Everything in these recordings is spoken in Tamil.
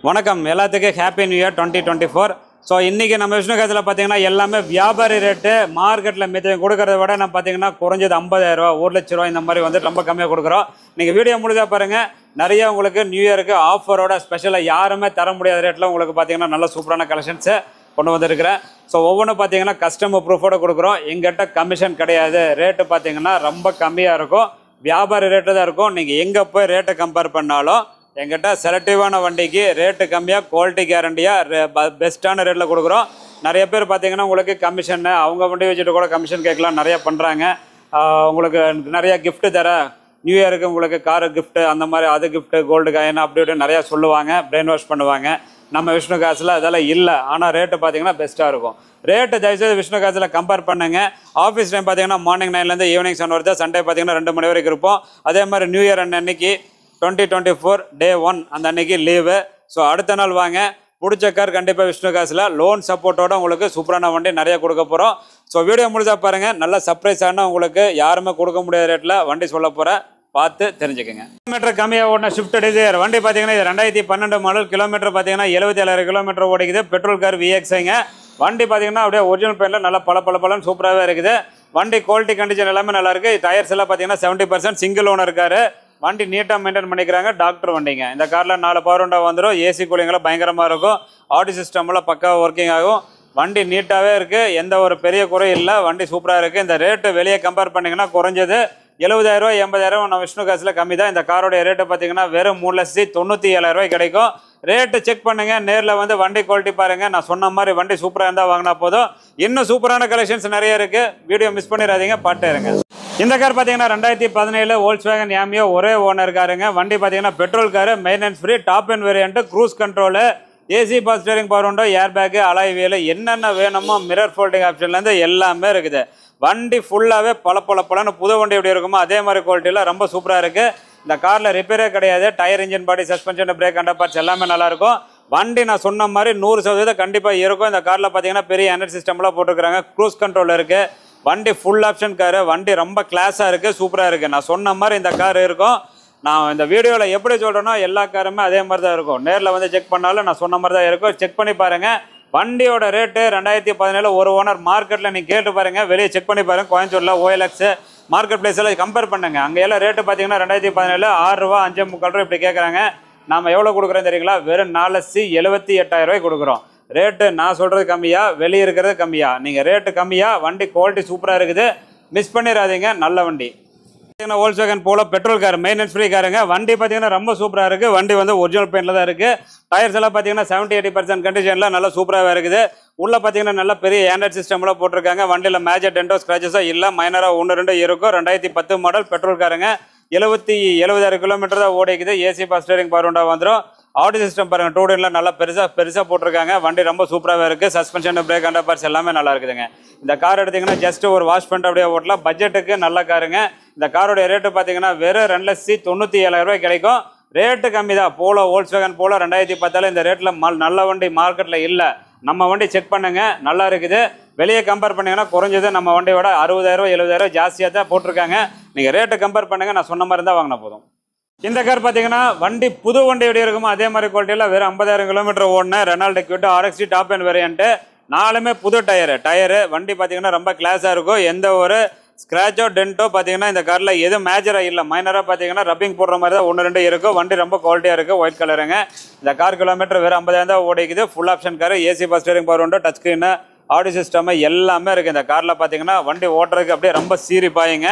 வணக்கம் எல்லாத்துக்கும் ஹாப்பி நியூ இயர் 2024. ஸோ இன்றைக்கி நம்ம விஷ்ணு காசில் பார்த்தீங்கன்னா எல்லாமே வியாபாரி ரேட்டு மார்க்கெட்டில் மிச்சம் கொடுக்கறத விட நம்ம பார்த்தீங்கன்னா குறைஞ்சது 50,000 1,00,000 இந்த மாதிரி வந்து ரொம்ப கம்மியாக கொடுக்குறோம். நீங்கள் வீடியோ முழுதாக பாருங்கள். நிறைய உங்களுக்கு நியூ இயருக்கு ஆஃபரோட ஸ்பெஷலாக யாருமே தர முடியாத ரேட்டில் உங்களுக்கு பார்த்தீங்கன்னா நல்ல சூப்பரான கலெக்ஷன்ஸை கொண்டு வந்திருக்கிறேன். ஸோ ஒவ்வொன்றும் பார்த்தீங்கன்னா கஸ்டமர் ப்ரூஃபோடு கொடுக்குறோம். எங்கிட்ட கமிஷன் கிடையாது. ரேட்டு பார்த்தீங்கன்னா ரொம்ப கம்மியாக இருக்கும். வியாபாரி ரேட்டு தான் இருக்கும். நீங்கள் எங்கே போய் ரேட்டை கம்பேர் பண்ணாலும் எங்கிட்ட செலக்டிவான வண்டிக்கு ரேட்டு கம்மியாக குவாலிட்டி கேரண்டியாக பெஸ்ட்டான ரேட்டில் கொடுக்குறோம். நிறைய பேர் பார்த்தீங்கன்னா உங்களுக்கு கமிஷன் அவங்க வண்டி வச்சுட்டு கூட கமிஷன் கேட்கலாம் நிறையா பண்ணுறாங்க. உங்களுக்கு நிறையா கிஃப்ட்டு தர நியூ இயருக்கு உங்களுக்கு காரு கிஃப்ட்டு அந்த மாதிரி அது கிஃப்ட்டு கோல்டு காயின் அப்படி இப்படி நிறையா சொல்லுவாங்க, பிரெயின் வாஷ் பண்ணுவாங்க. நம்ம விஷ்ணு காசில் அதெல்லாம் இல்லை. ஆனால் ரேட்டு பார்த்தீங்கன்னா பெஸ்ட்டாக இருக்கும். ரேட்டு தயவுசெய்து விஷ்ணு காசில் கம்பேர் பண்ணுங்க. ஆஃபீஸ் டைம் பார்த்தீங்கன்னா மார்னிங் 9லேருந்து ஈவினிங் 7 வருது. சண்டே பார்த்தீங்கன்னா 2 மணி வரைக்கும் இருப்போம். அதே மாதிரி நியூ இயர் அன்னைக்கு 2024 Day 1 அந்த அன்னைக்கு லீவு. ஸோ அடுத்த நாள் வாங்க. பிடிச்ச கார் கண்டிப்பாக விஷ்ணு காசில் லோன் சப்போர்ட்டோட உங்களுக்கு சூப்பரான வண்டி நிறைய கொடுக்க போகிறோம். ஸோ வீடியோ முழுதாக பாருங்கள். நல்ல சர்ப்ரைஸான உங்களுக்கு யாருமே கொடுக்க முடியாத ரேட்டில் வண்டி சொல்ல போகிறேன். பார்த்து தெரிஞ்சுக்கோங்க. கிலோமீட்டர் கம்மியாக ஓடின ஷிஃப்ட் டிசைர் வண்டி பார்த்தீங்கன்னா இது 2012 மாடல். கிலோமீட்டர் பார்த்தீங்கன்னா 77,000 கிலோமீட்டர் ஓடிக்குது. பெட்ரோல் கார் VXங்க. வண்டி பார்த்தீங்கன்னா அப்படியே ஒரிஜினல் பெயிண்டில் நல்லா பல சூப்பராகவே இருக்குது. வண்டி குவாலிட்டி கண்டிஷன் எல்லாமே நல்லா இருக்குது. டயர்ஸ் எல்லாம் பார்த்தீங்கன்னா 70% சிங்கிள் ஓனர் இருக்காரு. வண்டி நீட்டாக மெயின்டைன் பண்ணிக்கிறாங்க. டாக்டர் வண்டிங்க. இந்த காரில் 4 பவர் விண்டோ வந்துடும். ஏசி கூலிங்கெல்லாம் பயங்கரமாக இருக்கும். ஆடியோ சிஸ்டம்லாம் பக்காவாக ஒர்க்கிங் ஆகும். வண்டி நீட்டாகவே இருக்குது. எந்த ஒரு பெரிய குறையும் இல்லை. வண்டி சூப்பராக இருக்குது. இந்த ரேட்டு வெளியே கம்பேர் பண்ணிங்கன்னா குறைஞ்சது 70,000 80,000 நம்ம விஷ்ணு காசில் கம்மி தான். இந்த காரோடைய ரேட்டு பார்த்தீங்கன்னா வெறும் 3,97,000 கிடைக்கும். ரேட்டு செக் பண்ணுங்கள். நேரில் வந்து வண்டி குவாலிட்டி பாருங்கள். நான் சொன்ன மாதிரி வண்டி சூப்பராக இருந்தால் வாங்கினா போதும். இன்னும் சூப்பரான கலெக்ஷன்ஸ் நிறைய இருக்குது. வீடியோ மிஸ் பண்ணிடாதீங்க, பாட்டே இருங்க. இந்த கார் பார்த்தீங்கன்னா 2017 Volkswagen Ameo ஒரே ஓனர் காருங்க. வண்டி பார்த்தீங்கன்னா petrol car, maintenance free, top and variant, cruise control, AC power steering, power window, air bag, alloy wheel, என்னென்ன வேணுமோ மிரர் ஃபோல்டிங் ஆப்ஷன்லேருந்து எல்லாமே இருக்குது. வண்டி ஃபுல்லாகவே பலன்னு புது வண்டி எப்படி இருக்குமோ அதே மாதிரி குவாலிட்டியில் ரொம்ப சூப்பராக இருக்குது. இந்த காரில் ரிப்பேரே கிடையாது. Tyre, engine body, suspension, brake, under parts எல்லாமே நல்லாயிருக்கும். வண்டி நான் சொன்ன மாதிரி 100% கண்டிப்பாக இருக்கும். இந்த காரில் பார்த்தீங்கன்னா பெரிய ஆண்ட்ராய்ட் சிஸ்டம்லாம் போட்டுருக்காங்க. க்ரூஸ் கண்ட்ரோல் இருக்குது. வண்டி ஃபுல் ஆப்ஷன் காரு. வண்டி ரொம்ப கிளாஸாக இருக்குது, சூப்பராக இருக்குது. நான் சொன்ன மாதிரி இந்த கார் இருக்கும். நான் இந்த வீடியோவில் எப்படி சொல்கிறேனோ எல்லா காருமே அதே மாதிரி தான் இருக்கும். நேரில் வந்து செக் பண்ணாலும் நான் சொன்ன மாதிரி தான் இருக்கும். செக் பண்ணி பாருங்கள். வண்டியோட ரேட்டு 2017 ஒரு ஓனர். மார்க்கெட்டில் நீங்கள் கேட்டு பாருங்கள், வெளியே செக் பண்ணி பாருங்கள். கோயம்புத்தூரில் OLX மார்க்கெட் பிளேஸில் கம்பேர் பண்ணுங்கள். அங்கே எல்லாம் ரேட்டு பார்த்தீங்கன்னா 2017 6 ரூபா 5.25 இப்படி கேட்குறாங்க. நம்ம எவ்வளோ கொடுக்குறோம் தெரியுங்களா? வெறும் 4,78,000 கொடுக்குறோம். ரேட்டு நான் சொல்கிறது கம்மியா, வெளியே இருக்கிறது கம்மியா? நீங்கள் ரேட்டு கம்மியா, வண்டி குவாலிட்டி சூப்பராக இருக்குது. மிஸ் பண்ணிடாதீங்க. நல்ல வண்டி பார்த்தீங்கன்னா Volkswagen Polo petrol car, maintenance free காருங்க. வண்டி பார்த்தீங்கன்னா ரொம்ப சூப்பராக இருக்குது. வண்டி வந்து ஒரிஜினல் பெயிண்டில் தான் இருக்குது. டயர்ஸ் எல்லாம் பார்த்தீங்கன்னா 70-80% கண்டிஷனில் நல்லா சூப்பராக இருக்குது. உள்ளே பார்த்தீங்கன்னா நல்ல பெரிய ஆண்ட்ராய்ட் சிஸ்டம்லாம் போட்டிருக்காங்க. வண்டியில் மேஜர் டென்டோ ஸ்க்ராச்சஸோ இல்லை, மைனராக 1-2 இருக்கும். 2010 மாடல் பெட்ரோல் காருங்க. 70,000 கிலோமீட்டர் தான் ஓடிக்குது. AC power steering, power window வந்துடும். ஆடியோ சிஸ்டம் பாருங்கள், 2 நல்லா பெருசாக போட்டிருக்காங்க. வண்டி ரொம்ப சூப்பராகவே இருக்குது. சஸ்பென்ஷன், பிரேக், அண்டர் பார்ட்ஸ் எல்லாமே நல்லா இருக்குதுங்க. இந்த கார் எடுத்திங்கன்னா ஜஸ்ட் ஒரு வாஷ் பண்ணிட்டு அப்படியே ஓட்டலாம். பட்ஜெட்டுக்கு நல்ல காருங்க. இந்த காரோடைய ரேட்டு பார்த்தீங்கன்னா வெறும் 2,97,000 கிடைக்கும். ரேட்டு கம்மி தான். போலோ, Volkswagen Polo 2010 இந்த ரேட்டில் நல்ல வண்டி மார்க்கெட்டில் இல்லை. நம்ம வண்டி செக் பண்ணுங்க, நல்லா இருக்குது. வெளியே கம்பேர் பண்ணிங்கன்னா குறைஞ்சது நம்ம வண்டியோட 60,000 70,000 ஜாஸ்தியாக தான் போட்டிருக்காங்க. நீங்கள் ரேட்டு கம்பேர் பண்ணுங்கள். நான் சொன்ன மாதிரி தான் வாங்கினா போதும். இந்த கார் பார்த்தீங்கன்னா வண்டி புது வண்டி எப்படி இருக்குமோ அதே மாதிரி குவாலிட்டியில் வெறும் 50,000 கிலோமீட்டர் ஓடின Renault Quid RXT top end variant. 4மே புது டயரு. வண்டி பார்த்தீங்கன்னா ரொம்ப கிளாஸாக இருக்கும். எந்த ஒரு ஸ்க்ராச்சோ டென்ட்டோ பார்த்தீங்கன்னா இந்த காரில் எதுவும் மேஜராக இல்லை. மைனராக பார்த்தீங்கன்னா ரப்பிங் போடுற மாதிரி தான் 1-2 இருக்கும். வண்டி ரொம்ப குவாலிட்டியாக இருக்குது. ஒயிட் கலருங்க. இந்த கார் கிலோமீட்டர் வெறும் 50,000 தான் ஓடிக்குது. Full option car. AC power steering, power window, touch screen, audio system எல்லாமே இருக்குது. இந்த காரில் பார்த்தீங்கன்னா வண்டி ஓட்டுறதுக்கு அப்படியே ரொம்ப சீரிப்பாயுங்க.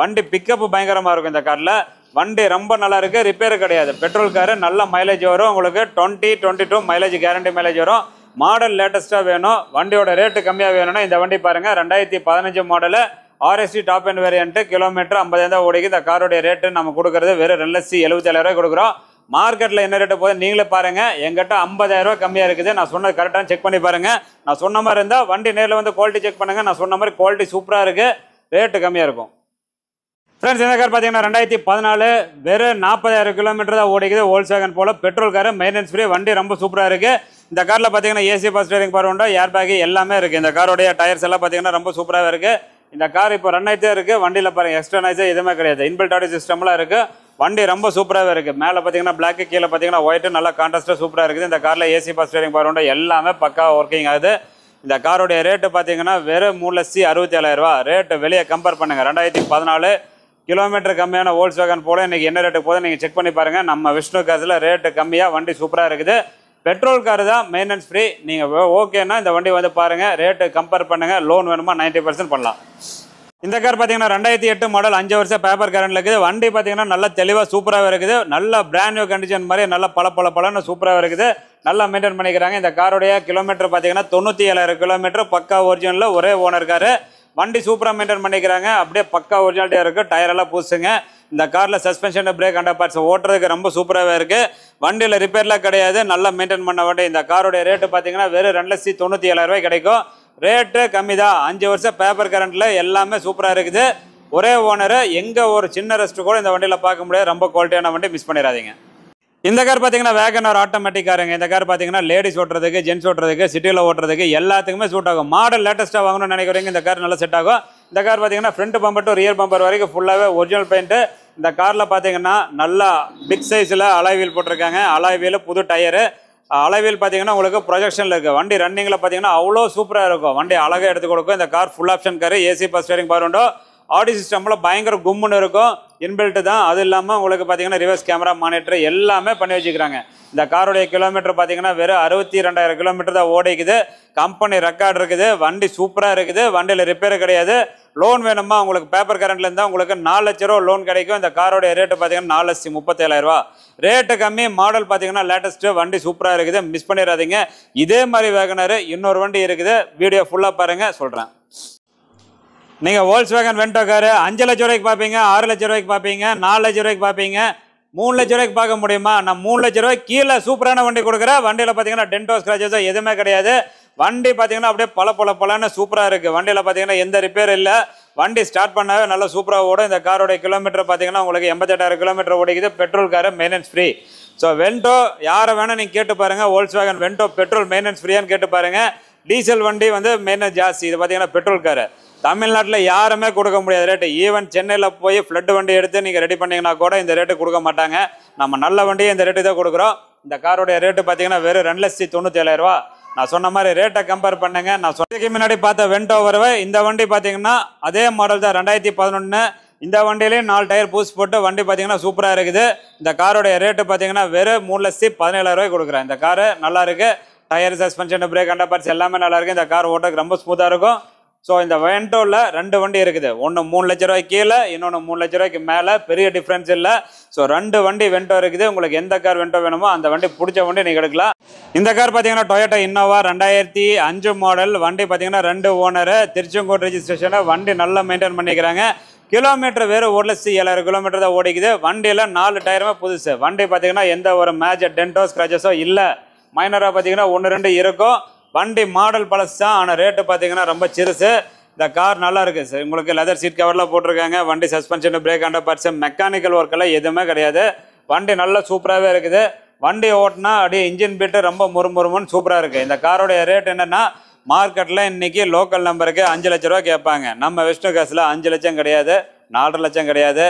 வண்டி பிக்கப்பு பயங்கரமாக இருக்கும். இந்த காரில் வண்டி ரொம்ப நல்லா இருக்குது. ரிப்பேர் கிடையாது. Petrol car. நல்ல மைலேஜ் வரும். உங்களுக்கு 20-22 மைலேஜ் கேரண்டி மைலேஜ் வரும். மாடல் லேட்டஸ்ட்டாக வேணும், வண்டியோட ரேட்டு கம்மியாக வேணும்னா இந்த வண்டி பாருங்கள். 2015 model RXT top end variant. Kilometre 50,000 தான் ஓடிக்கு. இந்த காரோடைய ரேட்டு நம்ம கொடுக்குறது வெறும் 2,77,000 கொடுக்குறோம். மார்க்கெட்டில் என்ன ரேட்டு போகுது நீங்களே பாருங்கள். எங்கிட்ட 50,000 கம்மியாக இருக்குது. நான் சொன்னது கரெக்டாக செக் பண்ணி பாருங்கள். நான் சொன்ன மாதிரி இருந்தால் வண்டி நேரில் வந்து குவாலிட்டி செக் பண்ணுங்கள். நான் சொன்ன மாதிரி குவாலிட்டி சூப்பராக இருக்குது. ரேட்டு கம்மியாக இருக்கும். ஃப்ரெண்ட்ஸ், இந்த கார் பார்த்தீங்கன்னா 2014 வெறும் 40,000 கிலோமீட்டர் தான் ஓடிக்குது. Volkswagen Polo petrol car, maintenance free. வண்டி ரொம்ப சூப்பராக இருக்குது. இந்த காரில் பார்த்தீங்கன்னா AC power steering, power window, air bag எல்லாமே இருக்குது. இந்த காரோடைய டயர்ஸ் எல்லாம் பார்த்தீங்கன்னா ரொம்ப சூப்பராக இருக்குது. இந்த கார் இப்போ ரன் ஆகிட்டே இருக்குது. வண்டியில் பாருங்கள் எக்ஸ்ட்ரா நாய்ஸே எதுவுமே கிடையாது. இன்பில்ட் ஆடியோ சிஸ்டம்லாம் இருக்குது. வண்டி ரொம்ப சூப்பராகவே இருக்குது. மேலே பார்த்தீங்கன்னா பிளாக்கு, கீழே பார்த்தீங்கன்னா ஒயிட்டு, நல்லா கான்ட்ராஸ்ட்டாக சூப்பராக இருக்குது. இந்த காரில் AC power steering power window எல்லாமே பக்கா ஒர்க்கிங் ஆகுது. இந்த காரோடைய ரேட்டு பார்த்தீங்கன்னா வெறும் 3,67,000 ரேட்டு. வெளியே கம்பேர் பண்ணுங்கள். 2014 கிலோமீட்டர் கம்மியான Volkswagen போல இன்றைக்கி என்ன ரேட்டுக்கு போதும் நீங்கள் செக் பண்ணி பாருங்கள். நம்ம விஷ்ணு காசில் ரேட்டு கம்மியாக வண்டி சூப்பராக இருக்குது. பெட்ரோல் கார் தான், மெயின்டெனன்ஸ் ஃப்ரீ. நீங்கள் ஓகேன்னா இந்த வண்டி வந்து பாருங்கள், ரேட்டு கம்பேர் பண்ணுங்கள். லோன் வேணுமா 90% பண்ணலாம். இந்த கார் பார்த்தீங்கன்னா 2008 மாடல், 5 வருஷம் பேப்பர் கரண்டில் இருக்குது. வண்டி பார்த்தீங்கன்னா நல்லா தெளிவாக சூப்பராகவே இருக்குது. நல்ல பிராண்ட் நியூ கண்டிஷன் மாதிரி நல்லா பல சூப்பராகவே இருக்குது. நல்லா மெயின்டைன் பண்ணிக்கிறாங்க. இந்த காரோடைய கிலோமீட்டர் பார்த்தீங்கன்னா 97,000 கிலோமீட்டர். பக்கா ஒரிஜினலில் ஒரே ஓனர் காரு. வண்டி சூப்பராக மெயின்டைன் பண்ணிக்கிறாங்க. அப்படியே பக்கா ஒரிஜினாலிட்டியாக இருக்குது. டயரெல்லாம் பூசுங்க. இந்த காரில் சஸ்பென்ஷன், பிரேக், அண்டர் பார்ட்ஸ் ஓட்டுறதுக்கு ரொம்ப சூப்பராகவே இருக்குது. வண்டியில் ரிப்பேர்லாம் கிடையாது. நல்லா மெயின்டைன் பண்ண வண்டி. இந்த காரோடைய ரேட்டு பார்த்தீங்கன்னா வெறும் 2,97,000 கிடைக்கும். ரேட்டு கம்மி தான். 5 வருஷம் பேப்பர் கரண்டில் எல்லாமே சூப்பராக இருக்குது. ஒரே ஓனரு. எங்கே ஒரு சின்ன ரெஸ்ட்டு கூட இந்த வண்டியில் பார்க்க முடியாது. ரொம்ப குவாலிட்டியான வண்டி, மிஸ் பண்ணிடாதீங்க. இந்த கார் பார்த்தீங்கன்னா வேகனர் ஆட்டோமேட்டிக் காருங்க. இந்த கார் பார்த்தீங்கன்னா லேடிஸ் ஓட்டுறதுக்கு, ஜென்ஸ் ஓட்டுறதுக்கு, சிட்டியில் ஓட்டுறதுக்கு எல்லாத்துக்குமே சூட் ஆகும். மாடல் லேட்டஸ்ட்டாக வாங்கணும்னு நினைக்கிறீங்க, இந்த கார் நல்லா செட் ஆகும். இந்த கார் பார்த்தீங்கன்னா front bumper to rear bumper வரைக்கும் ஃபுல்லாகவே ஒரிஜினல் பெயிண்ட்டு. இந்த காரில் பார்த்தீங்கன்னா நல்லா பிக் சைஸில் அலாய் வீல் போட்டிருக்காங்க. அலாய் வீல், புது டயரு. அலாய் வீல் பார்த்தீங்கன்னா உங்களுக்கு ப்ரொஜெக்ஷனில் இருக்குது. வண்டி ரன்னிங்கில் பார்த்தீங்கன்னா அவ்வளோ சூப்பராக இருக்கும். வண்டி அழகாக எடுத்து கொடுக்கும். இந்த car full option car. AC power steering power window, ஆடி சிஸ்டமில் பயங்கர கும்முன்னு இருக்கும். இன்பில்ட்டு தான். அது இல்லாமல் உங்களுக்கு பார்த்தீங்கன்னா ரிவர்ஸ் கேமரா, மானிட்டர் எல்லாமே பண்ணி வச்சுக்கிறாங்க. இந்த காரோடைய கிலோமீட்டர் பார்த்தீங்கன்னா வெறும் 62,000 கிலோமீட்டர் தான் ஓடிக்குது. கம்பெனி ரெக்கார்டு இருக்குது. வண்டி சூப்பராக இருக்குது. வண்டியில் ரிப்பேர் கிடையாது. லோன் வேணுமா உங்களுக்கு பேப்பர் கரண்ட்ல இருந்தால் உங்களுக்கு 4 லட்ச ரூபா லோன் கிடைக்கும். இந்த காரோடைய ரேட்டு பார்த்தீங்கன்னா 4,37,000 ரேட்டு கம்மி. மாடல் பார்த்தீங்கன்னா லேட்டஸ்ட்டு. வண்டி சூப்பராக இருக்குது, மிஸ் பண்ணிடாதீங்க. இதே மாதிரி வேகனர் இன்னொரு வண்டி இருக்குது. வீடியோ ஃபுல்லாக பாருங்கள், சொல்கிறேன். நீங்கள் Volkswagen வென்டோ காரு 5 லட்ச ரூபாய்க்கு பார்ப்பீங்க, 6 லட்ச ரூபாய்க்கு பார்ப்பீங்க, 4 லட்ச ரூபாய்க்கு பார்ப்பீங்க. 3 லட்ச ரூபாய்க்கு பார்க்க முடியுமா? நான் 3 லட்ச ரூபாய்க்கு கீழே சூப்பரான வண்டி கொடுக்குறேன். வண்டியில் பார்த்தீங்கன்னா டென்டோ, ஸ்க்ராச்சஸோ எதுவுமே கிடையாது. வண்டி பார்த்தீங்கன்னா அப்படியே பலன்னு சூப்பராக இருக்குது. வண்டியில் பார்த்தீங்கன்னா எந்த ரிப்பேர் இல்லை. வண்டி ஸ்டார்ட் பண்ணாவே நல்லா சூப்பராக ஓடும். இந்த காரோடைய கிலோமீட்டர் பார்த்தீங்கன்னா உங்களுக்கு 88,000 கிலோமீட்டர் ஓடிக்குது. Petrol car, maintenance free. So Vento யாரை வேணால் நீங்கள் கேட்டு பாருங்கள். Volkswagen வென்டோ பெட்ரோல் மெயின்டெனன்ஸ் ஃப்ரீயான்னு கேட்டு பாருங்கள். டீசல் வண்டி வந்து மெயின்டெனன்ஸ் ஜாஸ்தி. இது பார்த்தீங்கன்னா பெட்ரோல் காரு. தமிழ்நாட்டில் யாருமே கொடுக்க முடியாத ரேட்டு. ஈவன் சென்னையில் போய் ஃப்ளட் வண்டி எடுத்து நீங்கள் ரெடி பண்ணிங்கன்னா கூட இந்த ரேட்டு கொடுக்க மாட்டாங்க. நம்ம நல்ல வண்டியை இந்த ரேட்டு தான் கொடுக்குறோம். இந்த காரோடைய ரேட்டு பார்த்தீங்கன்னா வெறும் 2,97,000. நான் சொன்ன மாதிரி ரேட்டை கம்பேர் பண்ணுங்க. நான் சொன்னதுக்கு முன்னாடி பார்த்த வென்டோ வரவே இந்த வண்டி பார்த்தீங்கன்னா அதே மாடல் தான், 2011. இந்த வண்டியிலையும் 4 டயர் பூஸ் போட்டு வண்டி பார்த்தீங்கன்னா சூப்பராக இருக்குது. இந்த காரோடைய ரேட்டு பார்த்தீங்கன்னா வெறும் 3,17,000 கொடுக்குறேன். இந்த காரு நல்லா இருக்குது. Tyre, suspension, brake, under parts எல்லாமே நல்லா இருக்குது. இந்த கார் ஓட்டுறதுக்கு ரொம்ப ஸ்மூத்தாக இருக்கும். ஸோ இந்த வென்டோவில் 2 வண்டி இருக்குது. ஒன்று 3 லட்ச ரூபாய்க்கு கீழே, இன்னொன்று 3 லட்ச ரூபாய்க்கு மேலே. பெரிய டிஃப்ரென்ஸ் இல்லை. ஸோ 2 வண்டி வென்டோ இருக்குது. உங்களுக்கு எந்த கார் வென்டோ வேணுமோ அந்த வண்டி பிடிச்ச வண்டி நீங்கள் எடுக்கலாம். இந்த கார் பார்த்தீங்கன்னா டொயோட்டா இன்னோவா 2005 மாடல். வண்டி பார்த்தீங்கன்னா 2 ஓனரு, திருச்செங்கோடு ரெஜிஸ்ட்ரேஷனை. வண்டி நல்லா மெயின்டைன் பண்ணிக்கிறாங்க. கிலோமீட்டர் வெறும் 1,07,000 கிலோமீட்டர் தான் ஓடிக்குது. வண்டியில் 4 டயருமே புதுசு. வண்டி பார்த்தீங்கன்னா எந்த ஒரு மேஜர் டென்டோ, ஸ்க்ராச்சஸோ இல்லை. மைனராக பார்த்தீங்கன்னா 1-2 இருக்கும். வண்டி மாடல் பழசு தான், ஆனால் ரேட்டு பார்த்தீங்கன்னா ரொம்ப சிறுசு. இந்த கார் நல்லா இருக்குது சார். உங்களுக்கு லெதர் சீட் கவர்லாம் போட்டிருக்காங்க. வண்டி suspension, brake, under parts, mechanical ஒர்க்கெல்லாம் எதுவுமே கிடையாது. வண்டி நல்லா சூப்பராகவே இருக்குது. வண்டி ஓட்டினா அப்படியே இன்ஜின் பீட்டு ரொம்ப முறுமுறுமுன்னு சூப்பராக இருக்குது. இந்த காரோடைய ரேட் என்னென்னா, மார்க்கெட்டில் இன்றைக்கி லோக்கல் நம்பருக்கு 5 லட்ச ரூபா கேட்பாங்க. நம்ம விஷ்ணு காசில் 5 லட்சம் கிடையாது, 4.5 லட்சம் கிடையாது,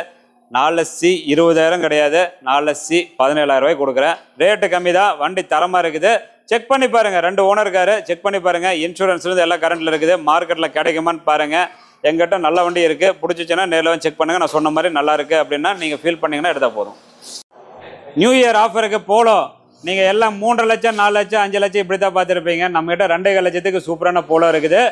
4,20,000 கிடையாது, 4,17,000 கொடுக்குறேன். ரேட்டு கம்மி தான். வண்டி தரமாக இருக்குது. செக் பண்ணி பாருங்கள். 2 ஓனர் காரு. செக் பண்ணி பாருங்கள். இன்சூரன்ஸ்லேருந்து எல்லாம் கரண்ட்டில் இருக்குது. மார்க்கெட்டில் கிடைக்குமான்னு பாருங்கள். எங்கிட்ட நல்ல வண்டி இருக்குது. பிடிச்சிச்சின்னா நேரில் வந்து செக் பண்ணுங்கள். நான் சொன்ன மாதிரி நல்லா இருக்குது அப்படின்னா நீங்கள் ஃபீல் பண்ணிங்கன்னா எடுத்தால் போதும். நியூ இயர் ஆஃபருக்கு போலோ நீங்கள் எல்லாம் 3.5 லட்சம், 4 லட்சம், 5 லட்சம் இப்படி தான் பார்த்துருப்பீங்க. நம்மகிட்ட 2,15 லட்சத்துக்கு சூப்பரான போலோ இருக்குது.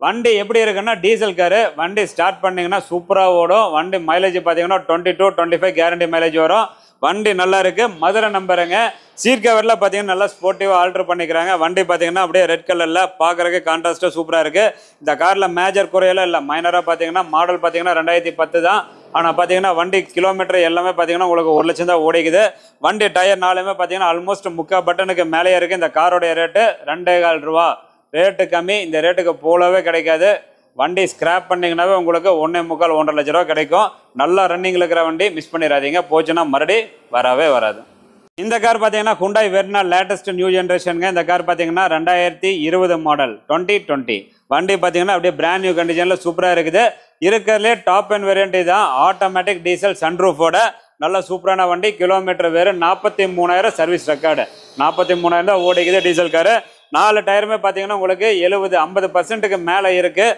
வண்டி எப்படி இருக்குன்னா டீசல் காரு. வண்டி ஸ்டார்ட் பண்ணிங்கன்னா சூப்பராக ஓடும். வண்டி மைலேஜ் பார்த்தீங்கன்னா 22-25 கேரண்டி மைலேஜ் வரும். வண்டி நல்லா இருக்குது. மதுரை நம்பருங்க. சீட் கவரில் பார்த்தீங்கன்னா நல்லா ஸ்போர்ட்டிவாக ஆல்ட்ரு பண்ணிக்கிறாங்க. வண்டி பார்த்தீங்கன்னா அப்படியே ரெட் கலரில் பார்க்குறதுக்கு கான்ட்ராஸ்ட்டாக சூப்பராக இருக்குது. இந்த காரில் மேஜர் குறையெல்லாம் இல்லை. மைனராக பார்த்தீங்கன்னா மாடல் பார்த்தீங்கன்னா 2010 தான். ஆனால் பார்த்தீங்கன்னா வண்டி கிலோமீட்டர் எல்லாமே பார்த்தீங்கன்னா உங்களுக்கு 1 லட்சம் தான் ஓடிக்குது. வண்டி டயர் நாலுமே பார்த்தீங்கன்னா ஆல்மோஸ்ட் 3/4 பட்டனுக்கு மேலேயே இருக்குது. இந்த காரோடைய ரேட்டு 2,15 ரூபா. ரேட்டு கம்மி. இந்த ரேட்டுக்கு போலவே கிடைக்காது. வண்டி ஸ்கிராப் பண்ணிங்கனாவே உங்களுக்கு 1.25-1.5 லட்ச ரூபா கிடைக்கும். நல்லா ரன்னிங்கில் இருக்கிற வண்டி, மிஸ் பண்ணிடாதீங்க. போச்சுன்னா மறுபடி வரவே வராது. இந்த கார் பார்த்தீங்கன்னா Hyundai Verna லேட்டஸ்ட் நியூ ஜென்ரேஷனுங்க. இந்த கார் பார்த்தீங்கன்னா 2020 மாடல், 2020. வண்டி பார்த்தீங்கன்னா அப்படியே பிராண்ட் நியூ கண்டிஷனில் சூப்பராக இருக்குது. இருக்கிறதுலே டாப் அண்ட் வேரியன்ட் தான். ஆட்டோமேட்டிக் டீசல் சன்ரூஃபோட நல்ல சூப்பரான வண்டி. கிலோமீட்டர் வேறு 43,000 சர்வீஸ் ரெக்கார்டு. 43,000 தான் ஓடிக்குது டீசல் காரு. 4 டயருமே பார்த்தீங்கன்னா உங்களுக்கு 70-50% மேலே இருக்குது.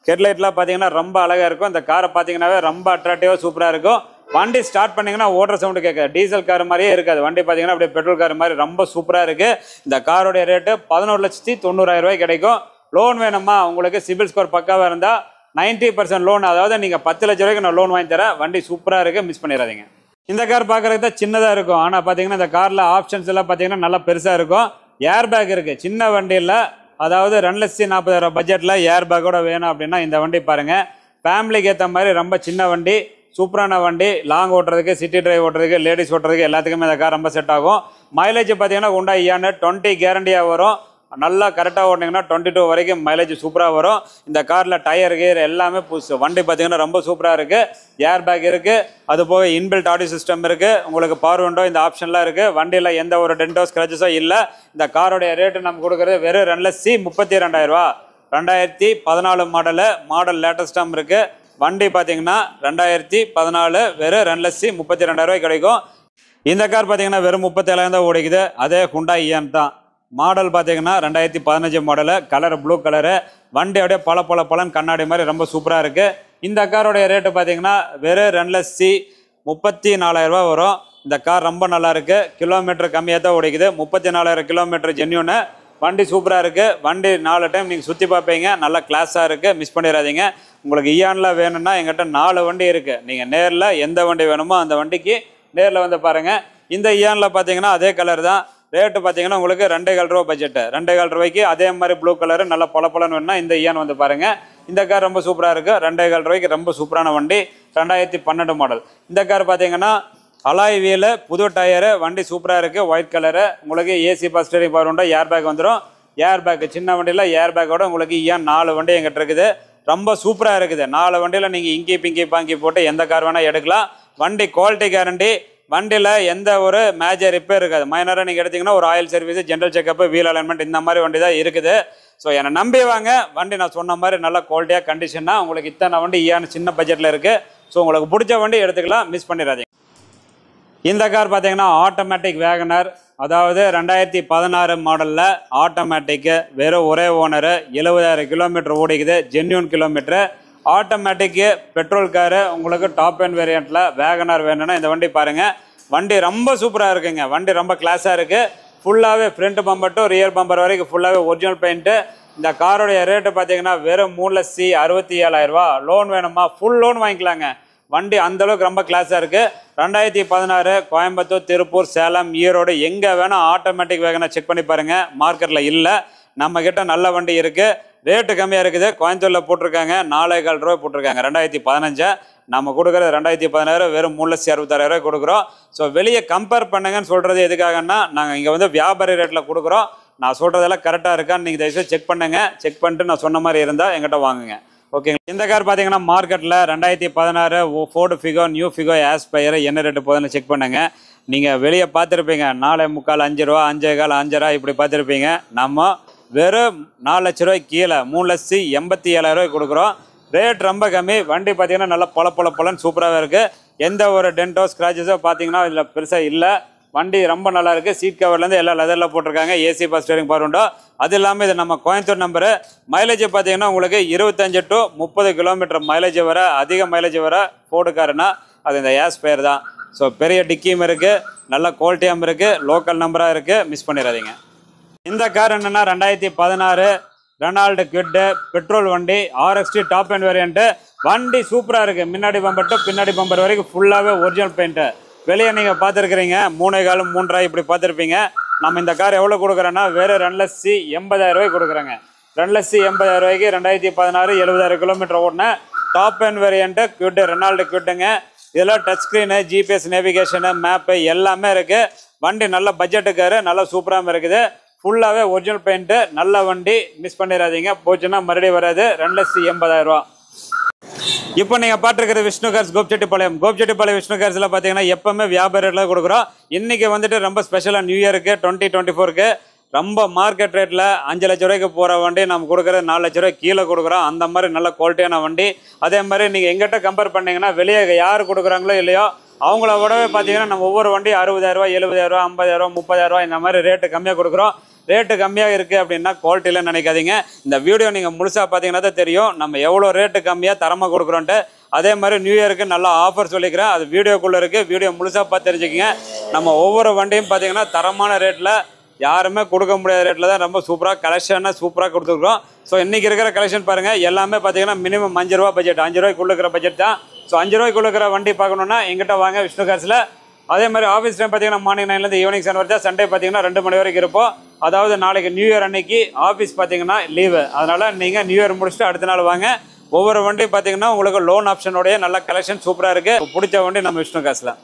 ஹெட்லைட்லாம் பார்த்தீங்கன்னா ரொம்ப அழகாக இருக்கும். இந்த காரை பார்த்தீங்கன்னாவே ரொம்ப அட்ராக்டிவாக சூப்பராக இருக்கும். வண்டி ஸ்டார்ட் பண்ணிங்கன்னா ஓடுற சவுண்டு கேட்காது. டீசல் கார் மாதிரியே இருக்காது. வண்டி பார்த்தீங்கன்னா அப்படியே பெட்ரோல் கார் மாதிரி ரொம்ப சூப்பராக இருக்குது. இந்த காரோடைய ரேட்டு 11,90,000 கிடைக்கும். லோன் வேணுமா உங்களுக்கு? சிபில் ஸ்கோர் பக்காவாக இருந்தால் 90% லோன், அதாவது நீங்கள் 10 லட்ச ரூபாய்க்கு நான் லோன் வாங்கி தரேன். வண்டி சூப்பராக இருக்குது, மிஸ் பண்ணிடாதீங்க. இந்த கார் பார்க்குறதுக்கு தான் சின்னதாக இருக்கும். ஆனால் பார்த்தீங்கன்னா இந்த காரில் ஆப்ஷன்ஸ் எல்லாம் பார்த்தீங்கன்னா நல்லா பெருசாக இருக்கும். ஏர் பேக் இருக்குது. சின்ன வண்டியில், அதாவது 2,40,000 பட்ஜெட்டில் ஏர் பேக்கோட வேணும் அப்படின்னா இந்த வண்டி பாருங்கள். ஃபேமிலிக்கு ஏற்ற மாதிரி ரொம்ப சின்ன வண்டி, சூப்பரான வண்டி. லாங் ஓட்டுறதுக்கு, சிட்டி டிரைவ் ஓட்டுறதுக்கு, லேடிஸ் ஓட்டுறதுக்கு எல்லாத்துக்குமே இந்த கார் ரொம்ப செட் ஆகும். மைலேஜ் பார்த்தீங்கன்னா Hyundai Ion 20 கேரண்டியாக வரும். நல்லா கரெக்டாக ஓட்டிங்கன்னா 22 வரைக்கும் மைலேஜ் சூப்பராக வரும். இந்த காரில் டயர் கீர் எல்லாமே புதுசு. வண்டி பார்த்தீங்கன்னா ரொம்ப சூப்பராக இருக்குது. ஏர் பேக் இருக்குது. அது போக இன்பில்ட் ஆடியோ சிஸ்டம் இருக்குது. உங்களுக்கு பவர் விண்டோ இந்த ஆப்ஷன்லாம் இருக்குது. வண்டியில் எந்த ஒரு டென்டோ ஸ்க்ராச்சஸோ இல்லை. இந்த காரோடைய ரேட்டு நம்ம கொடுக்குறது வெறும் 2,32,000. 2014 மாடல் லேட்டஸ்டாக இருக்குது. வண்டி பார்த்தீங்கன்னா 2014 வெறும் 2,32,000 கிடைக்கும். இந்த கார் பார்த்தீங்கன்னா வெறும் 37,000 தான் ஓடிக்குது. அதே Hyundai Ion தான். மாடல் பார்த்தீங்கன்னா 2015 மாடலு. Colour blue colour. வண்டி அப்படியே பல கண்ணாடி மாதிரி ரொம்ப சூப்பராக இருக்குது. இந்த காரோடைய ரேட்டு பார்த்தீங்கன்னா வெறும் 2,34,000 வரும். இந்த கார் ரொம்ப நல்லா இருக்குது. கிலோமீட்டர் கம்மியாக தான் ஓடிக்குது. 34,000 கிலோமீட்டர் ஜென்யூனு. வண்டி சூப்பராக இருக்குது. வண்டி 4 டைம் நீங்கள் சுற்றி பார்ப்பீங்க. நல்லா கிளாஸாக இருக்குது, மிஸ் பண்ணிடாதீங்க. உங்களுக்கு இயானில் வேணும்னா எங்கிட்ட 4 வண்டி இருக்குது. நீங்கள் நேரில் எந்த வண்டி வேணுமோ அந்த வண்டிக்கு நேரில் வந்து பாருங்கள். இந்த இயானில் பார்த்தீங்கன்னா அதே கலர் தான். ரேட்டு பார்த்தீங்கன்னா உங்களுக்கு 2,15 ரூபா பட்ஜெட்டு. 2,15 ரூபாய்க்கு அதே மாதிரி ப்ளூ கலரு நல்லா பளபளன்னு வேணும்னா இந்த இயான் வந்து பாருங்கள். இந்த கார் ரொம்ப சூப்பராக இருக்குது. 2,15 ரூபாய்க்கு ரொம்ப சூப்பரான வண்டி. 2012 மாடல். இந்த கார் பார்த்தீங்கன்னா அலாய் வீலு, புது டயரு. வண்டி சூப்பராக இருக்குது. White colour. உங்களுக்கு ஏசி பஸ் ஸ்டேரிங் பவர் உண்டா, ஏர் பேக் வந்துடும். ஏர் பேக் சின்ன வண்டியில் ஏர் பேக்கோட உங்களுக்கு இயான் 4 வண்டி எங்கிட்ட இருக்குது. ரொம்ப சூப்பராக இருக்குது. 4 வண்டியில் நீங்கள் இங்கி பிங்கி பாங்கி போட்டு எந்த கார் வேணால் எடுக்கலாம். வண்டி குவாலிட்டி கேரண்டி. வண்டியில் எந்த ஒரு மேஜர் ரிப்பேர் இருக்காது. மைனராக நீங்கள் எடுத்திங்கன்னா ஒரு oil service, general checkup, wheel alignment இந்த மாதிரி வண்டி தான் இருக்குது. ஸோ என்னை நம்பி வாங்க. வண்டி நான் சொன்ன மாதிரி நல்ல குவாலிட்டியாக கண்டிஷனாக உங்களுக்கு இத்தனை வண்டி இயான் சின்ன பட்ஜெட்டில் இருக்குது. ஸோ உங்களுக்கு பிடிச்ச வண்டி எடுத்துக்கலாம், மிஸ் பண்ணிடாதீங்க. இந்த கார் பார்த்தீங்கன்னா ஆட்டோமேட்டிக் வேகனர். அதாவது 2016 மாடலில் ஆட்டோமேட்டிக்கு. வெறும் ஒரே ஓனரு. 70,000 கிலோமீட்டர் ஓடிக்குது. Genuine kilometre. Automatic petrol car. உங்களுக்கு டாப் அண்ட் வேரியண்ட்டில் வேகனர் வேணும்னா இந்த வண்டி பாருங்கள். வண்டி ரொம்ப சூப்பராக இருக்குங்க. வண்டி ரொம்ப கிளாஸாக இருக்குது. ஃபுல்லாகவே front bumper to rear bumper வரைக்கும் ஃபுல்லாகவே ஒரிஜினல் பெயிண்ட்டு. இந்த காரோடைய ரேட்டு பார்த்தீங்கன்னா வெறும் 3,67,000. லோன் வேணுமா? ஃபுல் லோன் வாங்கிக்கலாங்க. வண்டி அந்தளவுக்கு ரொம்ப கிளாஸாக இருக்குது. 2016 கோயம்புத்தூர், திருப்பூர், சேலம், ஈரோடு எங்கே வேணால் ஆட்டோமேட்டிக் வேகனை செக் பண்ணி பாருங்கள். மார்க்கெட்டில் இல்லை. நம்மக்கிட்ட நல்ல வண்டி இருக்குது. ரேட்டு கம்மியாக இருக்குது. கோயம்புத்தூரில் போட்டிருக்காங்க 4,15 ரூபா போட்டிருக்காங்க. 2015 நம்ம கொடுக்குறது 2016 வெறும் 3,66,000 கொடுக்குறோம். ஸோ வெளியே கம்பேர் பண்ணுங்கன்னு சொல்கிறது எதுக்காகன்னா, நாங்கள் இங்கே வந்து வியாபாரி ரேட்டில் கொடுக்குறோம். நான் சொல்கிறதெல்லாம் கரெக்டாக இருக்கான்னு நீங்கள் தயவுசெய்து செக் பண்ணுங்கள். செக் பண்ணிட்டு நான் சொன்ன மாதிரி இருந்தால் எங்கிட்ட வாங்குங்க. ஓகேங்க. இந்த கார் பார்த்தீங்கன்னா மார்க்கெட்டில் 2016 Ford Figo, new Figo, Aspire என்ன ரேட்டு போகுதுன்னு செக் பண்ணுங்கள். நீங்கள் வெளியே பார்த்துருப்பீங்க 4,45 5 ரூபா, 5,15 5 ரூபா இப்படி பார்த்துருப்பீங்க. நம்ம வெறும் 4 லட்ச ரூபாய்க்கு கீழே 3,87,000 கொடுக்குறோம். ரேட் ரொம்ப கம்மி. வண்டி பார்த்தீங்கன்னா நல்லா பொலன்னு சூப்பராகவே இருக்குது. எந்த ஒரு டென்டோ ஸ்க்ராச்சஸோ பார்த்தீங்கன்னா இதில் பெருசாக இல்லை. வண்டி ரொம்ப நல்லா இருக்குது. சீட் கவர்லேருந்து எல்லாம் லெதரில் போட்டிருக்காங்க. ஏசி பஸ் ஸ்டேரிங் பவர் உண்டோ. அது இல்லாமல் இது நம்ம கோயம்புத்தூர் நம்பரு. மைலேஜ் பார்த்தீங்கன்னா உங்களுக்கு 25 to 30 கிலோமீட்டர் மைலேஜ் வர, அதிக மைலேஜ் வர ஃபோர்டு காருன்னா அது இந்த ஆஸ்பயர் தான். ஸோ பெரிய டிக்கியும் இருக்குது, நல்ல குவாலிட்டியாகவும் இருக்குது, லோக்கல் நம்பராக இருக்குது, மிஸ் பண்ணிடாதீங்க. இந்த கார் என்னென்னா 2016 ரெனால்டு கிட்டு பெட்ரோல் வண்டி, RXT டாப் அண்ட் வேரியண்ட்டு. வண்டி சூப்பராக இருக்குது. முன்னாடி பம்பர் டு பின்னாடி பம்பர் வரைக்கும் ஃபுல்லாகவே ஒரிஜினல் பெயிண்ட்டு. வெளியே நீங்கள் பார்த்துருக்குறீங்க 3,15 3 இப்படி பார்த்துருப்பீங்க. நம்ம இந்த கார் எவ்வளோ கொடுக்குறோன்னா வெறும் 2,80,000 கொடுக்குறேங்க. 2,80,000 2016 70,000 கிலோமீட்டர் ஓடின top end variant Kwid, Renault கிட்டுங்க. இதெல்லாம் touch screen, GPS navigation, map எல்லாமே இருக்குது. வண்டி நல்ல பட்ஜெட்டுக்காரு, நல்லா சூப்பராகவும் இருக்குது. ஃபுல்லாகவே ஒரிஜினல் பெயிண்ட்டு. நல்ல வண்டி, மிஸ் பண்ணிடாதீங்க. போச்சுன்னா மறுபடியும் வராது. 2,80,000. இப்போ நீங்கள் பார்த்துருக்கிறது விஷ்ணு கார்ஸ் கோபிச்செட்டிப்பாளையம். கோபிச்செட்டிப்பாளையம் விஷ்ணு கார்ஸில் பார்த்தீங்கன்னா எப்போவுமே வியாபார ரேட்டில் கொடுக்குறோம். இன்றைக்கி வந்துட்டு ரொம்ப ஸ்பெஷலாக நியூ இயருக்கு 2024க்கு ரொம்ப மார்க்கெட் ரேட்டில் 5 லட்ச ரூபாய்க்கு போகிற வண்டி நம்ம கொடுக்குறது 4 லட்ச ரூபாய்க்கு கீழே கொடுக்குறோம். அந்த மாதிரி நல்ல குவாலிட்டியான வண்டி. அதே மாதிரி நீங்கள் எங்கிட்ட கம்பேர் பண்ணிங்கன்னா வெளியே யார் கொடுக்குறாங்களோ இல்லையோ அவங்கள விடவே பார்த்தீங்கன்னா நம்ம ஒவ்வொரு வண்டி 60,000, 70,000, 50,000, 30,000 இந்த மாதிரி ரேட்டு கம்மியாக கொடுக்குறோம். ரேட்டு கம்மியாக இருக்குது அப்படின்னா குவாலிட்டியில் நினைக்காதீங்க. இந்த வீடியோ நீங்கள் முழுசாக பார்த்தீங்கன்னா தான் தெரியும் நம்ம எவ்வளோ ரேட்டு கம்மியாக தரமாக கொடுக்குறோன்ட்டு. அதே மாதிரி நியூ இயருக்கு நல்லா ஆஃபர் சொல்லிக்கிறேன், அது வீடியோக்குள்ளே இருக்குது. வீடியோ முழுசாக பார்த்து தெரிஞ்சுக்கிங்க. நம்ம ஒவ்வொரு வண்டியும் பார்த்தீங்கன்னா தரமான ரேட்டில், யாருமே கொடுக்க முடியாத ரேட்டில் தான் ரொம்ப சூப்பராக கலெக்ஷனாக சூப்பராக கொடுத்துருக்குறோம். ஸோ இன்றைக்கி இருக்கிற கலெக்ஷன் பாருங்கள், எல்லாமே பார்த்தீங்கன்னா மினிமம் 5 ரூபா பட்ஜெட், 5 ரூபாய்க்குள்ள இருக்கிற பட்ஜெட் தான். ஸோ 5 ரூபாய்க்குள்ள இருக்கிற வண்டி பார்க்கணுன்னா எங்கிட்ட வாங்க விஷ்ணு கார்ஸில். அதே மாதிரி ஆஃபீஸ் டைம் பார்த்தீங்கன்னா மார்னிங் 9லேருந்து ஈவினிங் 7 வரைக்கும், சண்டே பார்த்தீங்கன்னா 2 மணி வரைக்கும் இருப்போம். அதாவது நாளைக்கு நியூ இயர் அன்னைக்கு ஆஃபீஸ் பார்த்தீங்கன்னா லீவு, அதனால் நீங்கள் நியூ இயர் முடிச்சுட்டு அடுத்த நாள் வாங்க. ஒவ்வொரு வண்டி பார்த்தீங்கன்னா உங்களுக்கு லோன் ஆப்ஷனோடைய நல்ல கலெக்ஷன் சூப்பராக இருக்குது. பிடிச்ச வண்டி நம்ம விஷ்ணு கார்ஸில்.